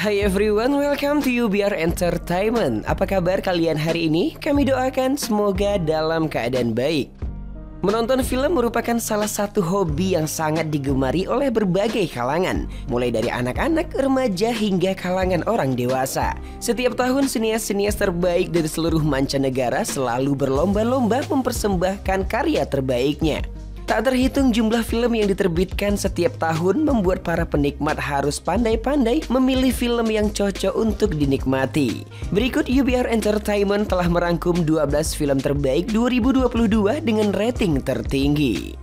Hai everyone, welcome to UBR Entertainment. Apa kabar kalian hari ini? Kami doakan semoga dalam keadaan baik. Menonton film merupakan salah satu hobi yang sangat digemari oleh berbagai kalangan, mulai dari anak-anak, remaja hingga kalangan orang dewasa. Setiap tahun sinias-sinias terbaik dari seluruh mancanegara selalu berlomba-lomba mempersembahkan karya terbaiknya. Tak terhitung jumlah film yang diterbitkan setiap tahun membuat para penikmat harus pandai-pandai memilih film yang cocok untuk dinikmati. Berikut UBR Entertainment telah merangkum 12 film terbaik 2022 dengan rating tertinggi.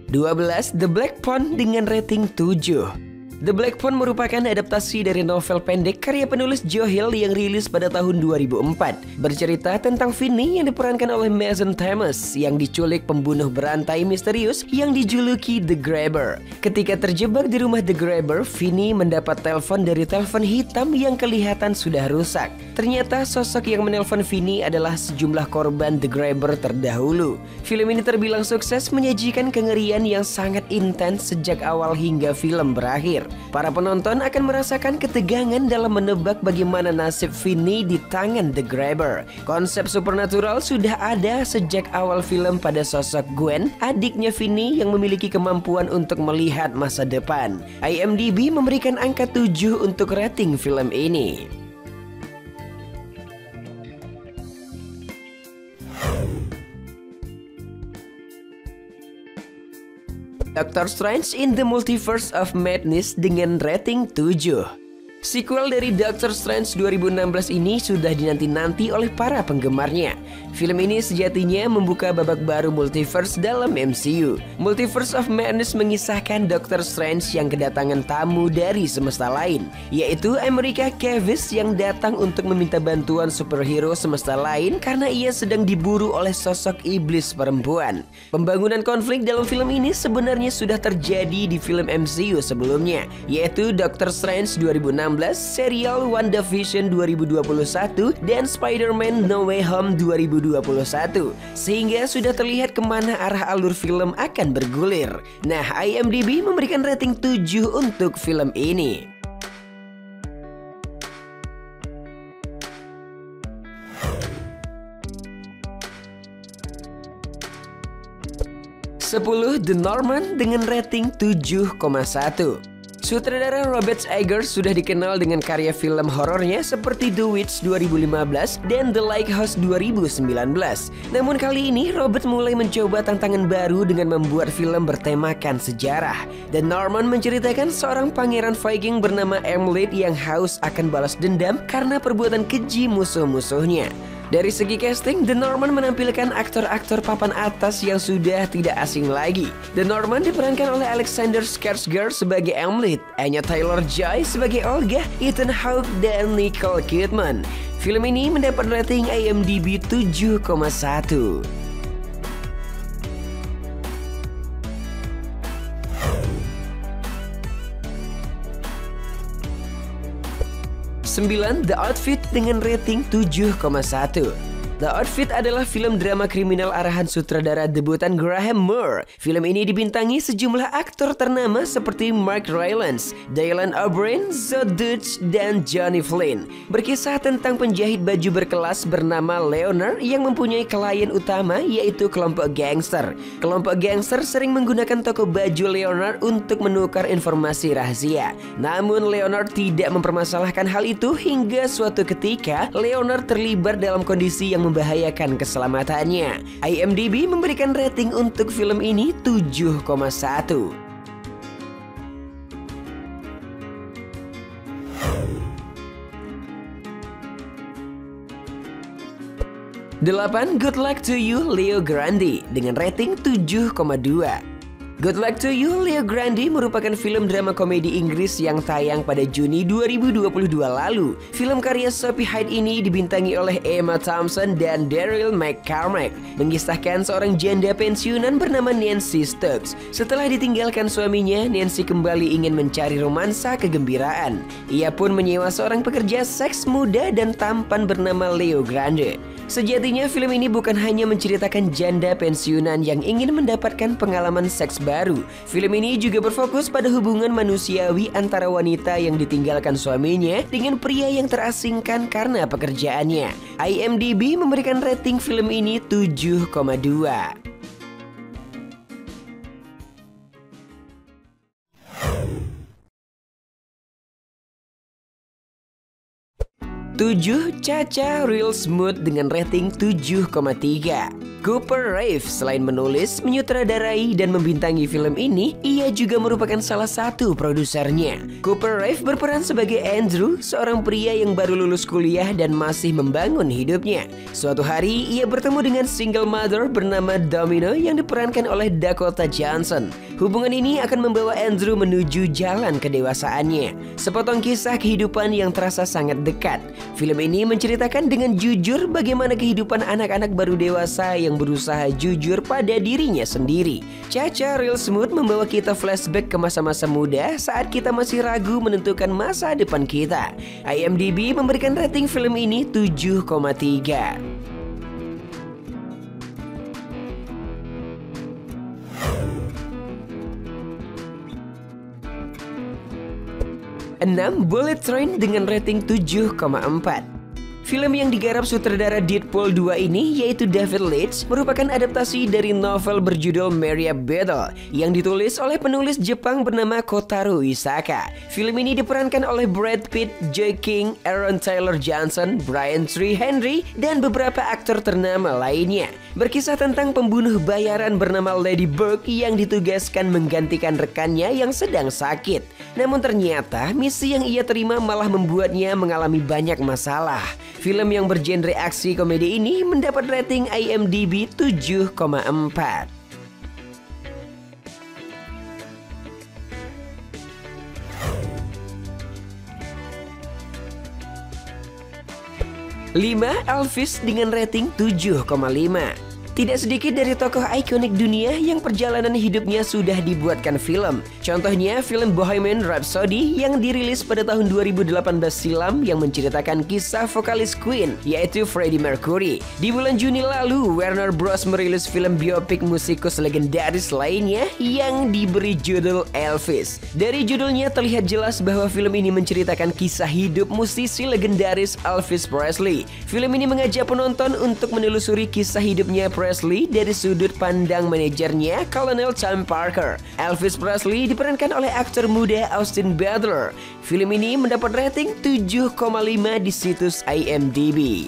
The Black Phone dengan rating 7. The Black Phone merupakan adaptasi dari novel pendek karya penulis Joe Hill yang rilis pada tahun 2004. Bercerita tentang Vinny yang diperankan oleh Mason Thames yang diculik pembunuh berantai misterius yang dijuluki The Grabber. Ketika terjebak di rumah The Grabber, Vinny mendapat telepon dari telepon hitam yang kelihatan sudah rusak. Ternyata sosok yang menelpon Vinny adalah sejumlah korban The Grabber terdahulu. Film ini terbilang sukses menyajikan kengerian yang sangat intens sejak awal hingga film berakhir. Para penonton akan merasakan ketegangan dalam menebak bagaimana nasib Vinny di tangan The Grabber. Konsep supernatural sudah ada sejak awal film pada sosok Gwen, adiknya Vinny yang memiliki kemampuan untuk melihat masa depan. IMDb memberikan angka 7 untuk rating film ini. Doctor Strange in the Multiverse of Madness dengan rating 7. Sequel dari Doctor Strange 2016 ini sudah dinanti-nanti oleh para penggemarnya. Film ini sejatinya membuka babak baru multiverse dalam MCU. Multiverse of Madness mengisahkan Doctor Strange yang kedatangan tamu dari semesta lain, yaitu America Chavez yang datang untuk meminta bantuan superhero semesta lain karena ia sedang diburu oleh sosok iblis perempuan. Pembangunan konflik dalam film ini sebenarnya sudah terjadi di film MCU sebelumnya, yaitu Doctor Strange 2016, serial WandaVision 2021, dan Spider-Man No Way Home 2021. Sehingga sudah terlihat kemana arah alur film akan bergulir. Nah, IMDb memberikan rating 7 untuk film ini. The Norman dengan rating 7,1. Sutradara Robert Eggers sudah dikenal dengan karya film horornya seperti The Witch 2015 dan The Lighthouse 2019. Namun kali ini Robert mulai mencoba tantangan baru dengan membuat film bertemakan sejarah. The Norman menceritakan seorang pangeran Viking bernama Emlet yang haus akan balas dendam karena perbuatan keji musuh-musuhnya. Dari segi casting, The Norman menampilkan aktor-aktor papan atas yang sudah tidak asing lagi. The Norman diperankan oleh Alexander Skarsgård sebagai Emlet, Anya Taylor-Joy sebagai Olga, Ethan Hawke, dan Nicole Kidman. Film ini mendapat rating IMDb 7,1. The Outfit dengan rating 7,1. The Outfit adalah film drama kriminal arahan sutradara debutan Graham Moore. Film ini dibintangi sejumlah aktor ternama seperti Mark Rylance, Dylan O'Brien, Zoe Dutch, dan Johnny Flynn. Berkisah tentang penjahit baju berkelas bernama Leonard yang mempunyai klien utama yaitu kelompok gangster. Kelompok gangster sering menggunakan toko baju Leonard untuk menukar informasi rahasia. Namun Leonard tidak mempermasalahkan hal itu hingga suatu ketika Leonard terlibat dalam kondisi yang membahayakan keselamatannya. IMDb memberikan rating untuk film ini 7,1. Good Luck to You, Leo Grande dengan rating 7,2. Good Luck to You, Leo Grande merupakan film drama komedi Inggris yang tayang pada Juni 2022 lalu. Film karya Sophie Hyde ini dibintangi oleh Emma Thompson dan Daryl McCormack, mengisahkan seorang janda pensiunan bernama Nancy Stokes. Setelah ditinggalkan suaminya, Nancy kembali ingin mencari romansa kegembiraan. Ia pun menyewa seorang pekerja seks muda dan tampan bernama Leo Grande. Sejatinya film ini bukan hanya menceritakan janda pensiunan yang ingin mendapatkan pengalaman seks baru. Film ini juga berfokus pada hubungan manusiawi antara wanita yang ditinggalkan suaminya dengan pria yang terasingkan karena pekerjaannya. IMDb memberikan rating film ini 7,2. 7. Cha-Cha Real Smooth dengan rating 7,3. Cooper Raiff selain menulis, menyutradarai, dan membintangi film ini, ia juga merupakan salah satu produsernya. Cooper Raiff berperan sebagai Andrew, seorang pria yang baru lulus kuliah dan masih membangun hidupnya. Suatu hari, ia bertemu dengan single mother bernama Domino yang diperankan oleh Dakota Johnson. Hubungan ini akan membawa Andrew menuju jalan kedewasaannya. Sepotong kisah kehidupan yang terasa sangat dekat. Film ini menceritakan dengan jujur bagaimana kehidupan anak-anak baru dewasa yang berusaha jujur pada dirinya sendiri. Cha-Cha Real Smooth membawa kita flashback ke masa-masa muda saat kita masih ragu menentukan masa depan kita. IMDb memberikan rating film ini 7,3. 6. Bullet Train dengan rating 7,4. Film yang digarap sutradara Deadpool 2 ini, yaitu David Leitch, merupakan adaptasi dari novel berjudul Maria Battle yang ditulis oleh penulis Jepang bernama Kotaro Isaka. Film ini diperankan oleh Brad Pitt, Joey King, Aaron Taylor Johnson, Brian Tyree Henry, dan beberapa aktor ternama lainnya. Berkisah tentang pembunuh bayaran bernama Lady Burke yang ditugaskan menggantikan rekannya yang sedang sakit. Namun ternyata misi yang ia terima malah membuatnya mengalami banyak masalah. Film yang bergenre aksi komedi ini mendapat rating IMDb 7,4. 5. Elvis dengan rating 7,5. Tidak sedikit dari tokoh ikonik dunia yang perjalanan hidupnya sudah dibuatkan film. Contohnya film Bohemian Rhapsody yang dirilis pada tahun 2018 silam yang menceritakan kisah vokalis Queen, yaitu Freddie Mercury. Di bulan Juni lalu, Warner Bros. Merilis film biopik musikus legendaris lainnya yang diberi judul Elvis. Dari judulnya terlihat jelas bahwa film ini menceritakan kisah hidup musisi legendaris Elvis Presley. Film ini mengajak penonton untuk menelusuri kisah hidupnya Presley dari sudut pandang manajernya, Colonel Tom Parker. Elvis Presley diperankan oleh aktor muda Austin Butler. Film ini mendapat rating 7,5 di situs IMDb.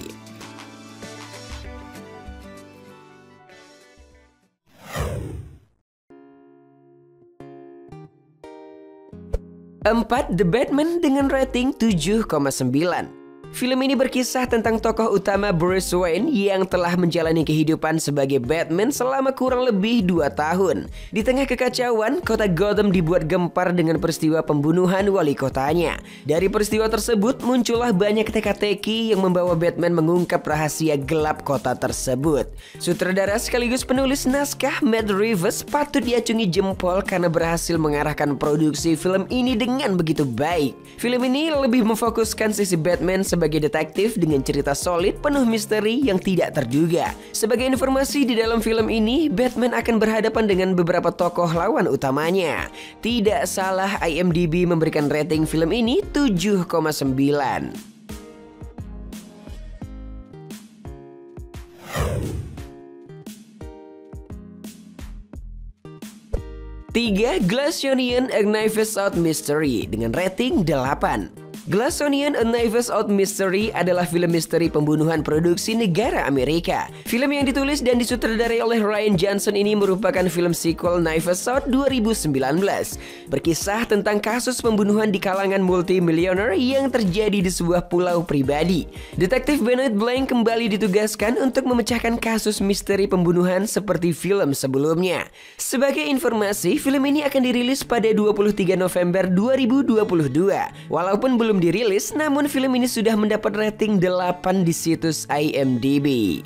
4. The Batman dengan rating 7,9. Film ini berkisah tentang tokoh utama Bruce Wayne yang telah menjalani kehidupan sebagai Batman selama kurang lebih 2 tahun. Di tengah kekacauan, kota Gotham dibuat gempar dengan peristiwa pembunuhan wali kotanya. Dari peristiwa tersebut muncullah banyak teka-teki yang membawa Batman mengungkap rahasia gelap kota tersebut. Sutradara sekaligus penulis naskah Matt Reeves patut diacungi jempol karena berhasil mengarahkan produksi film ini dengan begitu baik. Film ini lebih memfokuskan sisi Batman sebagai detektif dengan cerita solid penuh misteri yang tidak terduga. Sebagai informasi, di dalam film ini Batman akan berhadapan dengan beberapa tokoh lawan utamanya. Tidak salah, IMDb memberikan rating film ini 7,9. 3. Glass Onion: A Knives Out Mystery dengan rating 8. Glass Onion: A Knives Out Mystery adalah film misteri pembunuhan produksi negara Amerika. Film yang ditulis dan disutradarai oleh Rian Johnson ini merupakan film sequel Knives Out 2019. Berkisah tentang kasus pembunuhan di kalangan multimilioner yang terjadi di sebuah pulau pribadi. Detektif Benoit Blanc kembali ditugaskan untuk memecahkan kasus misteri pembunuhan seperti film sebelumnya. Sebagai informasi, film ini akan dirilis pada 23 November 2022. Walaupun belum dirilis, namun film ini sudah mendapat rating 8 di situs IMDb.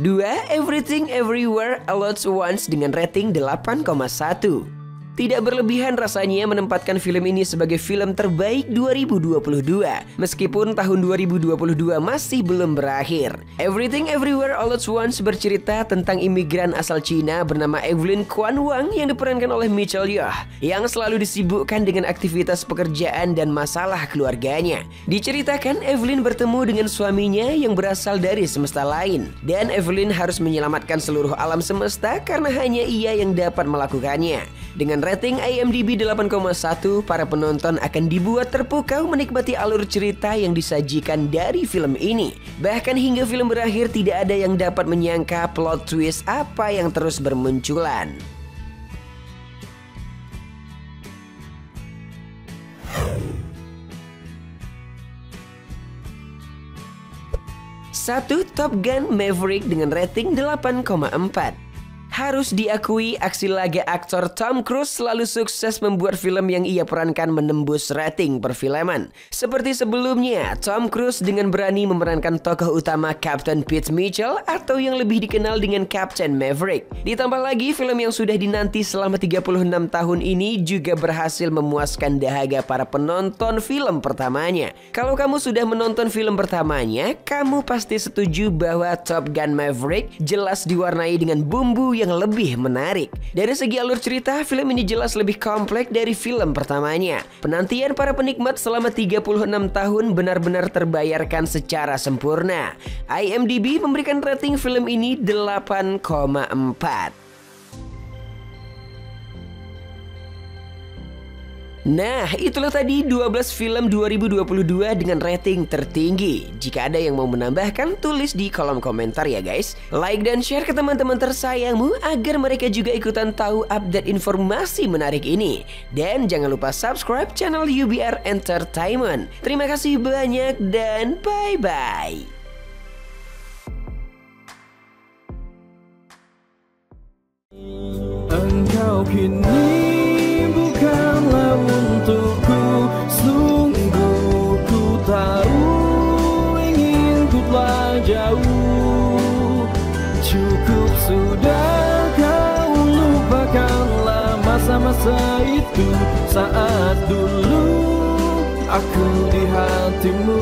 2. Everything Everywhere All at Once dengan rating 8,1. Tidak berlebihan rasanya menempatkan film ini sebagai film terbaik 2022, meskipun tahun 2022 masih belum berakhir. Everything Everywhere All at Once bercerita tentang imigran asal Cina bernama Evelyn Kuan Wang yang diperankan oleh Michelle Yeoh, yang selalu disibukkan dengan aktivitas pekerjaan dan masalah keluarganya. Diceritakan Evelyn bertemu dengan suaminya yang berasal dari semesta lain, dan Evelyn harus menyelamatkan seluruh alam semesta karena hanya ia yang dapat melakukannya. Dengan rating IMDb 8,1, para penonton akan dibuat terpukau menikmati alur cerita yang disajikan dari film ini. Bahkan hingga film berakhir tidak ada yang dapat menyangka plot twist apa yang terus bermunculan. Satu, Top Gun Maverick dengan rating 8,4. Harus diakui, aksi laga aktor Tom Cruise selalu sukses membuat film yang ia perankan menembus rating perfilman. Seperti sebelumnya, Tom Cruise dengan berani memerankan tokoh utama Captain Pete Mitchell atau yang lebih dikenal dengan Captain Maverick. Ditambah lagi, film yang sudah dinanti selama 36 tahun ini juga berhasil memuaskan dahaga para penonton film pertamanya. Kalau kamu sudah menonton film pertamanya, kamu pasti setuju bahwa Top Gun Maverick jelas diwarnai dengan bumbu yang lebih menarik. Dari segi alur cerita, film ini jelas lebih kompleks dari film pertamanya. Penantian para penikmat selama 36 tahun benar-benar terbayarkan secara sempurna. IMDb memberikan rating film ini 8,4. Nah, itulah tadi 12 film 2022 dengan rating tertinggi. Jika ada yang mau menambahkan, tulis di kolom komentar ya guys. Like dan share ke teman-teman tersayangmu agar mereka juga ikutan tahu update informasi menarik ini. Dan jangan lupa subscribe channel UBR Entertainment. Terima kasih banyak dan bye-bye. Engkau kini bukanlah untukku, sungguh ku tahu ingin ku telah jauh. Cukup sudah kau lupakanlah masa-masa itu, saat dulu aku di hatimu.